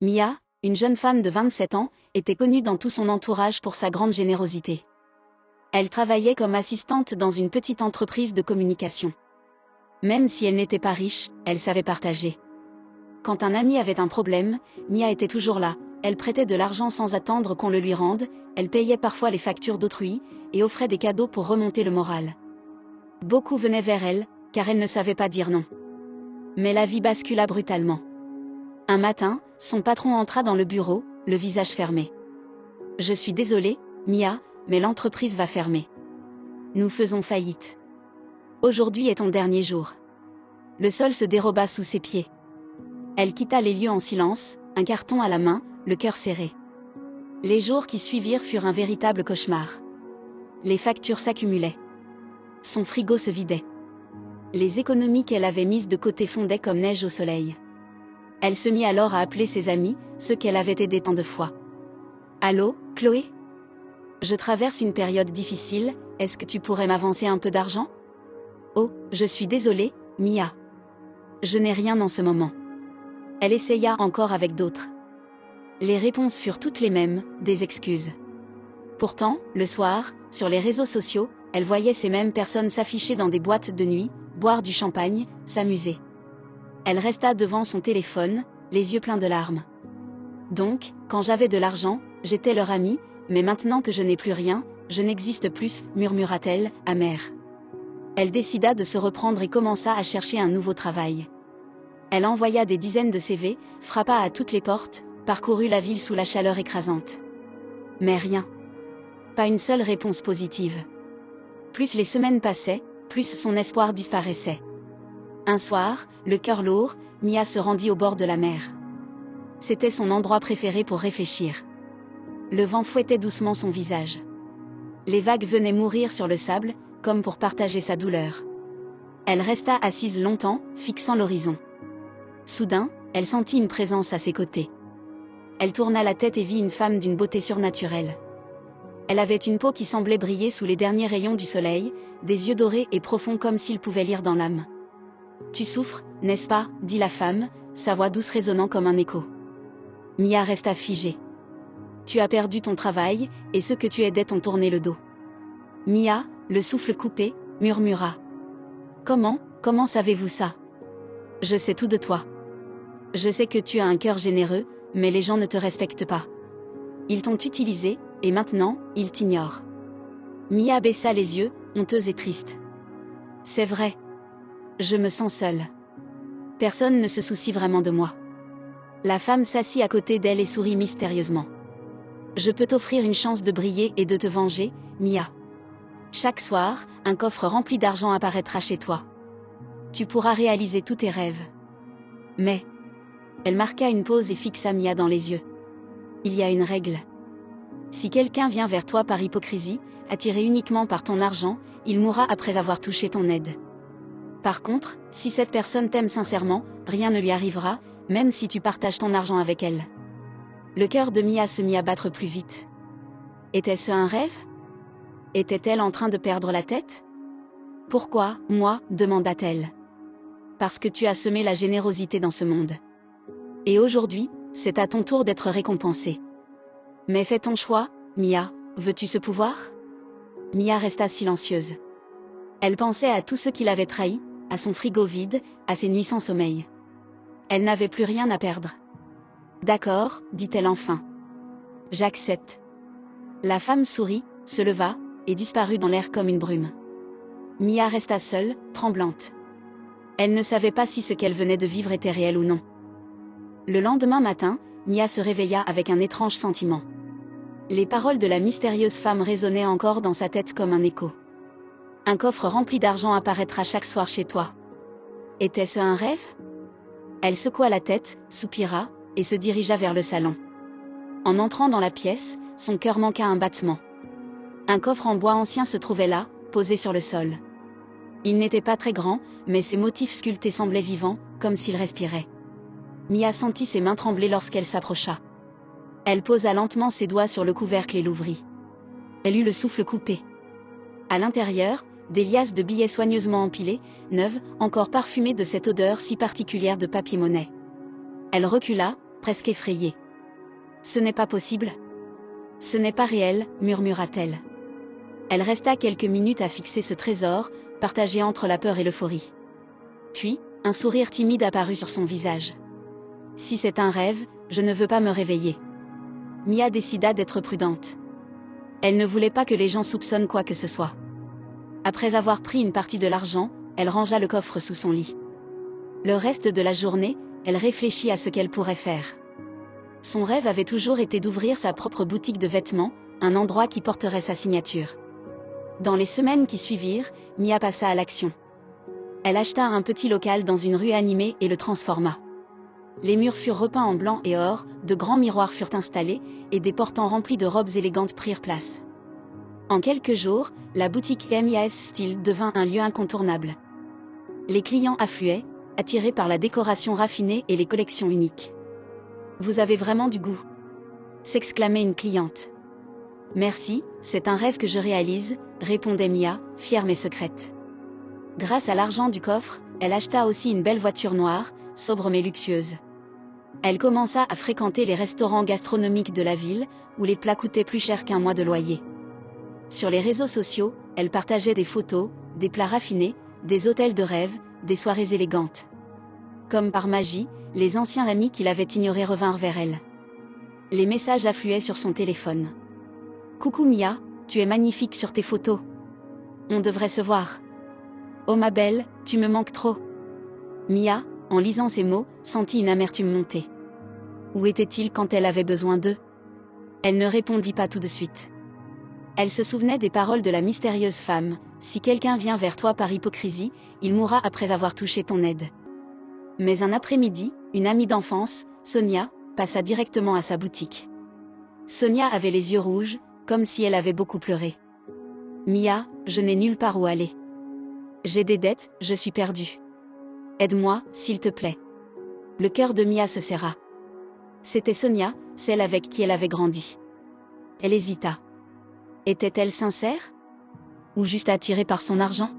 Mia, une jeune femme de 27 ans, était connue dans tout son entourage pour sa grande générosité. Elle travaillait comme assistante dans une petite entreprise de communication. Même si elle n'était pas riche, elle savait partager. Quand un ami avait un problème, Mia était toujours là. Elle prêtait de l'argent sans attendre qu'on le lui rende, elle payait parfois les factures d'autrui, et offrait des cadeaux pour remonter le moral. Beaucoup venaient vers elle, car elle ne savait pas dire non. Mais la vie bascula brutalement. Un matin, son patron entra dans le bureau, le visage fermé. « Je suis désolé, Mia, mais l'entreprise va fermer. Nous faisons faillite. Aujourd'hui est ton dernier jour. » Le sol se déroba sous ses pieds. Elle quitta les lieux en silence, un carton à la main, le cœur serré. Les jours qui suivirent furent un véritable cauchemar. Les factures s'accumulaient. Son frigo se vidait. Les économies qu'elle avait mises de côté fondaient comme neige au soleil. Elle se mit alors à appeler ses amis, ceux qu'elle avait aidés tant de fois. « Allô, Chloé ? Je traverse une période difficile, est-ce que tu pourrais m'avancer un peu d'argent ? Oh, je suis désolée, Mia. Je n'ai rien en ce moment. » Elle essaya encore avec d'autres. Les réponses furent toutes les mêmes, des excuses. Pourtant, le soir, sur les réseaux sociaux, elle voyait ces mêmes personnes s'afficher dans des boîtes de nuit, boire du champagne, s'amuser. Elle resta devant son téléphone, les yeux pleins de larmes. « Donc, quand j'avais de l'argent, j'étais leur amie, mais maintenant que je n'ai plus rien, je n'existe plus, murmura-t-elle, amère. Elle décida de se reprendre et commença à chercher un nouveau travail. Elle envoya des dizaines de CV, frappa à toutes les portes, parcourut la ville sous la chaleur écrasante. Mais rien. Pas une seule réponse positive. Plus les semaines passaient, plus son espoir disparaissait. Un soir, le cœur lourd, Mia se rendit au bord de la mer. C'était son endroit préféré pour réfléchir. Le vent fouettait doucement son visage. Les vagues venaient mourir sur le sable, comme pour partager sa douleur. Elle resta assise longtemps, fixant l'horizon. Soudain, elle sentit une présence à ses côtés. Elle tourna la tête et vit une femme d'une beauté surnaturelle. Elle avait une peau qui semblait briller sous les derniers rayons du soleil, des yeux dorés et profonds comme s'ils pouvaient lire dans l'âme. « Tu souffres, n'est-ce pas ?» dit la femme, sa voix douce résonnant comme un écho. Mia resta figée. « Tu as perdu ton travail, et ceux que tu aidais t'ont tourné le dos. » Mia, le souffle coupé, murmura. « Comment savez-vous ça ? Je sais tout de toi. Je sais que tu as un cœur généreux, mais les gens ne te respectent pas. Ils t'ont utilisé, et maintenant, ils t'ignorent. » Mia baissa les yeux, honteuse et triste. « C'est vrai. Je me sens seule. Personne ne se soucie vraiment de moi. » La femme s'assit à côté d'elle et sourit mystérieusement. « Je peux t'offrir une chance de briller et de te venger, Mia. Chaque soir, un coffre rempli d'argent apparaîtra chez toi. Tu pourras réaliser tous tes rêves. Mais... » Elle marqua une pause et fixa Mia dans les yeux. « Il y a une règle. Si quelqu'un vient vers toi par hypocrisie, attiré uniquement par ton argent, il mourra après avoir touché ton aide. Par contre, si cette personne t'aime sincèrement, rien ne lui arrivera, même si tu partages ton argent avec elle. » Le cœur de Mia se mit à battre plus vite. Était-ce un rêve ? Était-elle en train de perdre la tête ? « Pourquoi, moi ?» demanda-t-elle. « Parce que tu as semé la générosité dans ce monde. Et aujourd'hui, c'est à ton tour d'être récompensé. Mais fais ton choix, Mia, veux-tu ce pouvoir ? » Mia resta silencieuse. Elle pensait à tous ceux qui l'avaient trahie, à son frigo vide, à ses nuits sans sommeil. Elle n'avait plus rien à perdre. « D'accord, » dit-elle enfin. « J'accepte. » La femme sourit, se leva, et disparut dans l'air comme une brume. Mia resta seule, tremblante. Elle ne savait pas si ce qu'elle venait de vivre était réel ou non. Le lendemain matin, Mia se réveilla avec un étrange sentiment. Les paroles de la mystérieuse femme résonnaient encore dans sa tête comme un écho. « Un coffre rempli d'argent apparaîtra chaque soir chez toi. » Était-ce un rêve ? Elle secoua la tête, soupira, et se dirigea vers le salon. En entrant dans la pièce, son cœur manqua un battement. Un coffre en bois ancien se trouvait là, posé sur le sol. Il n'était pas très grand, mais ses motifs sculptés semblaient vivants, comme s'ils respiraient. Mia sentit ses mains trembler lorsqu'elle s'approcha. Elle posa lentement ses doigts sur le couvercle et l'ouvrit. Elle eut le souffle coupé. À l'intérieur, des liasses de billets soigneusement empilés, neuves, encore parfumées de cette odeur si particulière de papier-monnaie. Elle recula, presque effrayée. Ce n'est pas possible. Ce n'est pas réel, murmura-t-elle. Elle resta quelques minutes à fixer ce trésor, partagé entre la peur et l'euphorie. Puis, un sourire timide apparut sur son visage. Si c'est un rêve, je ne veux pas me réveiller. Mia décida d'être prudente. Elle ne voulait pas que les gens soupçonnent quoi que ce soit. Après avoir pris une partie de l'argent, elle rangea le coffre sous son lit. Le reste de la journée, elle réfléchit à ce qu'elle pourrait faire. Son rêve avait toujours été d'ouvrir sa propre boutique de vêtements, un endroit qui porterait sa signature. Dans les semaines qui suivirent, Mia passa à l'action. Elle acheta un petit local dans une rue animée et le transforma. Les murs furent repeints en blanc et or, de grands miroirs furent installés, et des portants remplis de robes élégantes prirent place. En quelques jours, la boutique MIS Style devint un lieu incontournable. Les clients affluaient, attirés par la décoration raffinée et les collections uniques. « Vous avez vraiment du goût !» s'exclamait une cliente. « Merci, c'est un rêve que je réalise », répondait Mia, fière mais secrète. Grâce à l'argent du coffre, elle acheta aussi une belle voiture noire, sobre mais luxueuse. Elle commença à fréquenter les restaurants gastronomiques de la ville, où les plats coûtaient plus cher qu'un mois de loyer. Sur les réseaux sociaux, elle partageait des photos, des plats raffinés, des hôtels de rêve, des soirées élégantes. Comme par magie, les anciens amis qui l'avaient ignorée revinrent vers elle. Les messages affluaient sur son téléphone. « Coucou Mia, tu es magnifique sur tes photos. On devrait se voir. Oh ma belle, tu me manques trop. » Mia, en lisant ces mots, sentit une amertume monter. Où était-il quand elle avait besoin d'eux? Elle ne répondit pas tout de suite. Elle se souvenait des paroles de la mystérieuse femme, « Si quelqu'un vient vers toi par hypocrisie, il mourra après avoir touché ton aide. » Mais un après-midi, une amie d'enfance, Sonia, passa directement à sa boutique. Sonia avait les yeux rouges, comme si elle avait beaucoup pleuré. « Mia, je n'ai nulle part où aller. J'ai des dettes, je suis perdue. Aide-moi, s'il te plaît. » Le cœur de Mia se serra. C'était Sonia, celle avec qui elle avait grandi. Elle hésita. Était-elle sincère? Ou juste attirée par son argent?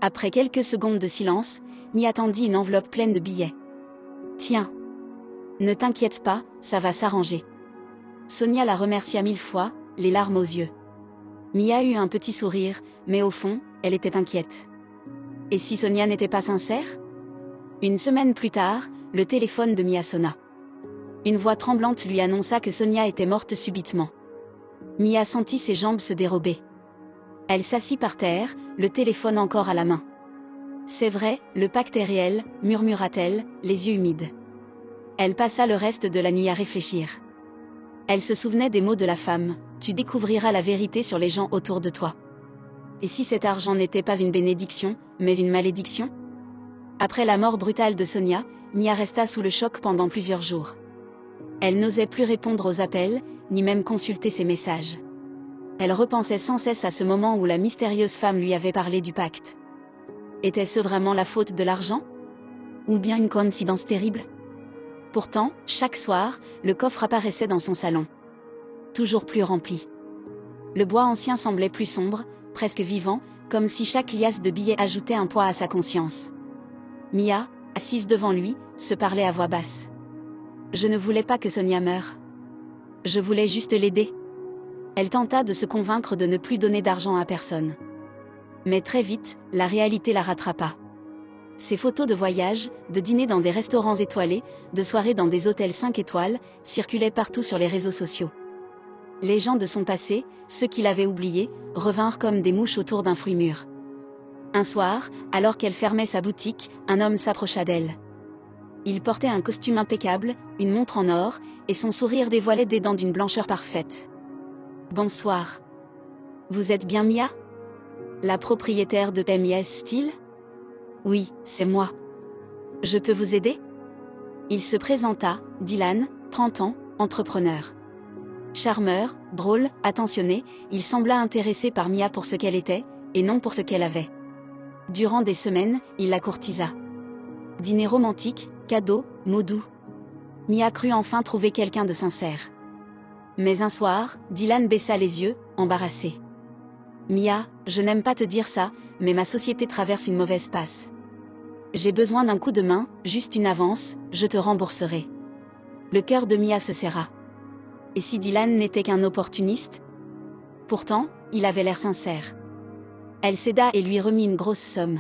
Après quelques secondes de silence, Mia tendit une enveloppe pleine de billets. « Tiens. Ne t'inquiète pas, ça va s'arranger. » Sonia la remercia 1000 fois, les larmes aux yeux. Mia eut un petit sourire, mais au fond, elle était inquiète. Et si Sonia n'était pas sincère? Une semaine plus tard, le téléphone de Mia sonna. Une voix tremblante lui annonça que Sonia était morte subitement. Mia sentit ses jambes se dérober. Elle s'assit par terre, le téléphone encore à la main. « C'est vrai, le pacte est réel », murmura-t-elle, les yeux humides. Elle passa le reste de la nuit à réfléchir. Elle se souvenait des mots de la femme, « Tu découvriras la vérité sur les gens autour de toi. » Et si cet argent n'était pas une bénédiction, mais une malédiction? Après la mort brutale de Sonia, Mia resta sous le choc pendant plusieurs jours. Elle n'osait plus répondre aux appels, ni même consulter ses messages. Elle repensait sans cesse à ce moment où la mystérieuse femme lui avait parlé du pacte. Était-ce vraiment la faute de l'argent? Ou bien une coïncidence terrible? Pourtant, chaque soir, le coffre apparaissait dans son salon. Toujours plus rempli. Le bois ancien semblait plus sombre, presque vivant, comme si chaque liasse de billets ajoutait un poids à sa conscience. Mia, assise devant lui, se parlait à voix basse. « Je ne voulais pas que Sonia meure. Je voulais juste l'aider. » Elle tenta de se convaincre de ne plus donner d'argent à personne. Mais très vite, la réalité la rattrapa. Ses photos de voyage, de dîners dans des restaurants étoilés, de soirées dans des hôtels 5 étoiles, circulaient partout sur les réseaux sociaux. Les gens de son passé, ceux qui l'avaient oublié, revinrent comme des mouches autour d'un fruit mûr. Un soir, alors qu'elle fermait sa boutique, un homme s'approcha d'elle. Il portait un costume impeccable, une montre en or, et son sourire dévoilait des dents d'une blancheur parfaite. « Bonsoir. Vous êtes bien Mia? La propriétaire de MIS Style? » « Oui, c'est moi. Je peux vous aider ?» Il se présenta, Dylan, 30 ans, entrepreneur. Charmeur, drôle, attentionné, il sembla intéressé par Mia pour ce qu'elle était, et non pour ce qu'elle avait. Durant des semaines, il la courtisa. Dîner romantique, cadeaux, mots doux. Mia crut enfin trouver quelqu'un de sincère. Mais un soir, Dylan baissa les yeux, embarrassé. « Mia, je n'aime pas te dire ça, mais ma société traverse une mauvaise passe. J'ai besoin d'un coup de main, juste une avance, je te rembourserai. » Le cœur de Mia se serra. Et si Dylan n'était qu'un opportuniste? Pourtant, il avait l'air sincère. Elle céda et lui remit une grosse somme.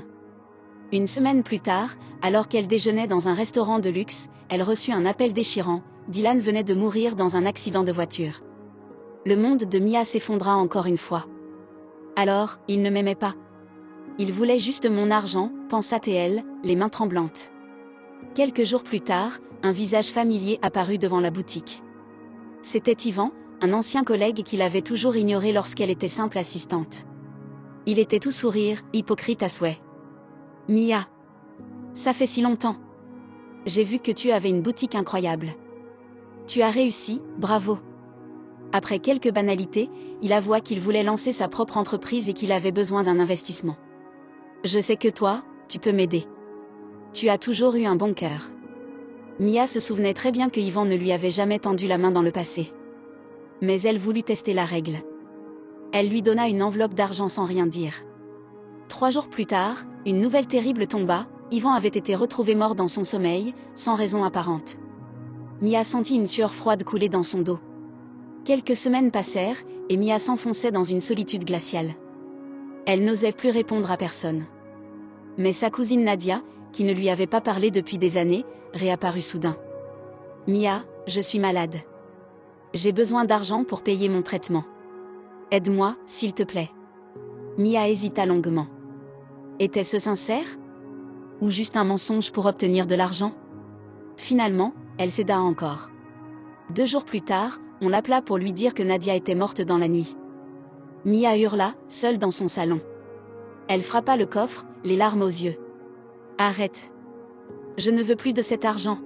Une semaine plus tard, alors qu'elle déjeunait dans un restaurant de luxe, elle reçut un appel déchirant. Dylan venait de mourir dans un accident de voiture. Le monde de Mia s'effondra encore une fois. Alors, il ne m'aimait pas. Il voulait juste mon argent, pensa-t-elle, les mains tremblantes. Quelques jours plus tard, un visage familier apparut devant la boutique. C'était Ivan, un ancien collègue qui l'avait toujours ignoré lorsqu'elle était simple assistante. Il était tout sourire, hypocrite à souhait. « Mia. Ça fait si longtemps. J'ai vu que tu avais une boutique incroyable. Tu as réussi, bravo. » Après quelques banalités, il avoua qu'il voulait lancer sa propre entreprise et qu'il avait besoin d'un investissement. « Je sais que toi, tu peux m'aider. Tu as toujours eu un bon cœur. » Mia se souvenait très bien que Ivan ne lui avait jamais tendu la main dans le passé. Mais elle voulut tester la règle. Elle lui donna une enveloppe d'argent sans rien dire. 3 jours plus tard, une nouvelle terrible tomba. Ivan avait été retrouvé mort dans son sommeil, sans raison apparente. Mia sentit une sueur froide couler dans son dos. Quelques semaines passèrent, et Mia s'enfonçait dans une solitude glaciale. Elle n'osait plus répondre à personne. Mais sa cousine Nadia, qui ne lui avait pas parlé depuis des années, réapparut soudain. « Mia, je suis malade. J'ai besoin d'argent pour payer mon traitement. Aide-moi, s'il te plaît. » Mia hésita longuement. Était-ce sincère? Ou juste un mensonge pour obtenir de l'argent? Finalement, elle céda encore. 2 jours plus tard, on l'appela pour lui dire que Nadia était morte dans la nuit. Mia hurla, seule dans son salon. Elle frappa le coffre, les larmes aux yeux. « Arrête. Je ne veux plus de cet argent.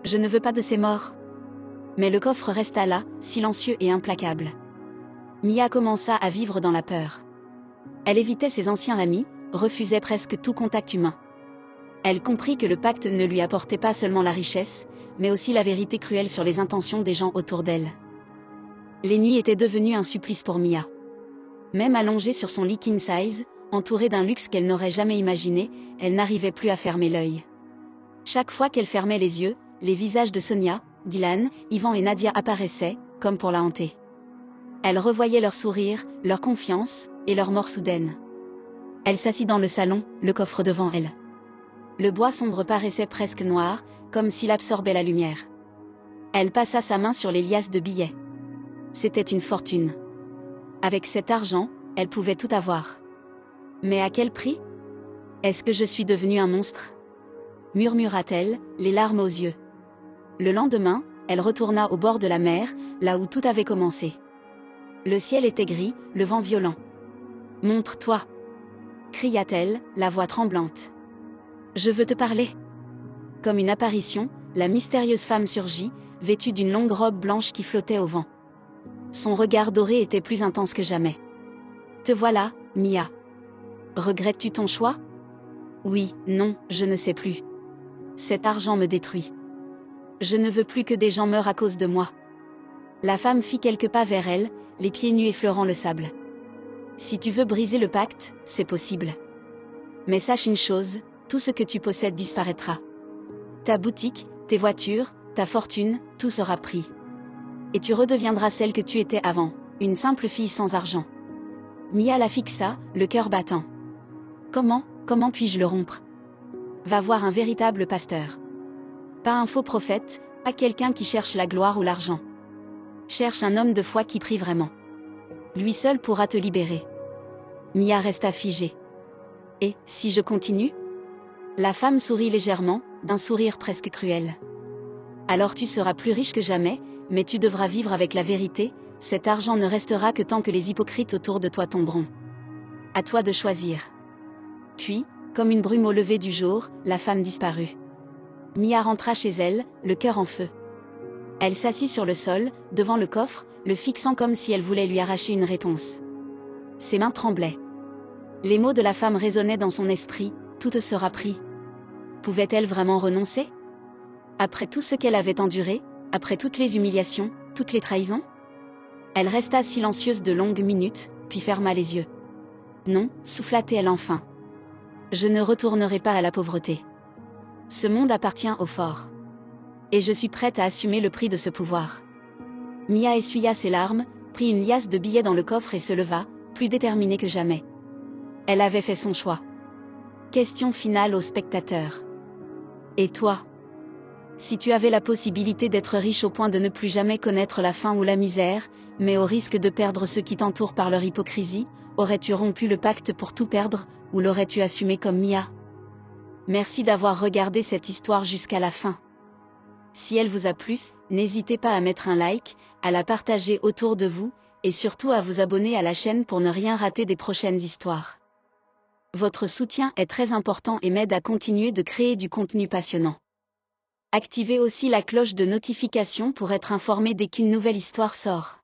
Je ne veux pas de ces morts. » Mais le coffre resta là, silencieux et implacable. Mia commença à vivre dans la peur. Elle évitait ses anciens amis, refusait presque tout contact humain. Elle comprit que le pacte ne lui apportait pas seulement la richesse, mais aussi la vérité cruelle sur les intentions des gens autour d'elle. Les nuits étaient devenues un supplice pour Mia. Même allongée sur son lit king size, entourée d'un luxe qu'elle n'aurait jamais imaginé, elle n'arrivait plus à fermer l'œil. Chaque fois qu'elle fermait les yeux, les visages de Sonia, Dylan, Ivan et Nadia apparaissaient, comme pour la hanter. Elle revoyait leur sourire, leur confiance, et leur mort soudaine. Elle s'assit dans le salon, le coffre devant elle. Le bois sombre paraissait presque noir, comme s'il absorbait la lumière. Elle passa sa main sur les liasses de billets. C'était une fortune. Avec cet argent, elle pouvait tout avoir. Mais à quel prix? Est-ce que je suis devenue un monstre? Murmura-t-elle, les larmes aux yeux. Le lendemain, elle retourna au bord de la mer, là où tout avait commencé. Le ciel était gris, le vent violent. « Montre-toi !» cria-t-elle, la voix tremblante. « Je veux te parler. » Comme une apparition, la mystérieuse femme surgit, vêtue d'une longue robe blanche qui flottait au vent. Son regard doré était plus intense que jamais. « Te voilà, Mia. Regrettes-tu ton choix? » « Oui, non, je ne sais plus. Cet argent me détruit. Je ne veux plus que des gens meurent à cause de moi. » La femme fit quelques pas vers elle, les pieds nus effleurant le sable. « Si tu veux briser le pacte, c'est possible. Mais sache une chose, tout ce que tu possèdes disparaîtra. Ta boutique, tes voitures, ta fortune, tout sera pris. Et tu redeviendras celle que tu étais avant, une simple fille sans argent. » Mia la fixa, le cœur battant. « Comment puis-je le rompre? Va voir un véritable pasteur. Pas un faux prophète, pas quelqu'un qui cherche la gloire ou l'argent. Cherche un homme de foi qui prie vraiment. Lui seul pourra te libérer. » Mia resta figée. « Et, si je continue ?» La femme sourit légèrement, d'un sourire presque cruel. « Alors tu seras plus riche que jamais, mais tu devras vivre avec la vérité, cet argent ne restera que tant que les hypocrites autour de toi tomberont. À toi de choisir. » Puis, comme une brume au lever du jour, la femme disparut. Mia rentra chez elle, le cœur en feu. Elle s'assit sur le sol, devant le coffre, le fixant comme si elle voulait lui arracher une réponse. Ses mains tremblaient. Les mots de la femme résonnaient dans son esprit, « Tout te sera pris ». Pouvait-elle vraiment renoncer? Après tout ce qu'elle avait enduré, après toutes les humiliations, toutes les trahisons? Elle resta silencieuse de longues minutes, puis ferma les yeux. « Non, souffla-t-elle enfin. Je ne retournerai pas à la pauvreté. Ce monde appartient aux forts. Et je suis prête à assumer le prix de ce pouvoir. Mia essuya ses larmes, prit une liasse de billets dans le coffre et se leva, plus déterminée que jamais. Elle avait fait son choix. Question finale aux spectateurs. Et toi? Si tu avais la possibilité d'être riche au point de ne plus jamais connaître la faim ou la misère, mais au risque de perdre ceux qui t'entourent par leur hypocrisie, aurais-tu rompu le pacte pour tout perdre, ou l'aurais-tu assumé comme Mia? Merci d'avoir regardé cette histoire jusqu'à la fin. Si elle vous a plu, n'hésitez pas à mettre un like, à la partager autour de vous, et surtout à vous abonner à la chaîne pour ne rien rater des prochaines histoires. Votre soutien est très important et m'aide à continuer de créer du contenu passionnant. Activez aussi la cloche de notification pour être informé dès qu'une nouvelle histoire sort.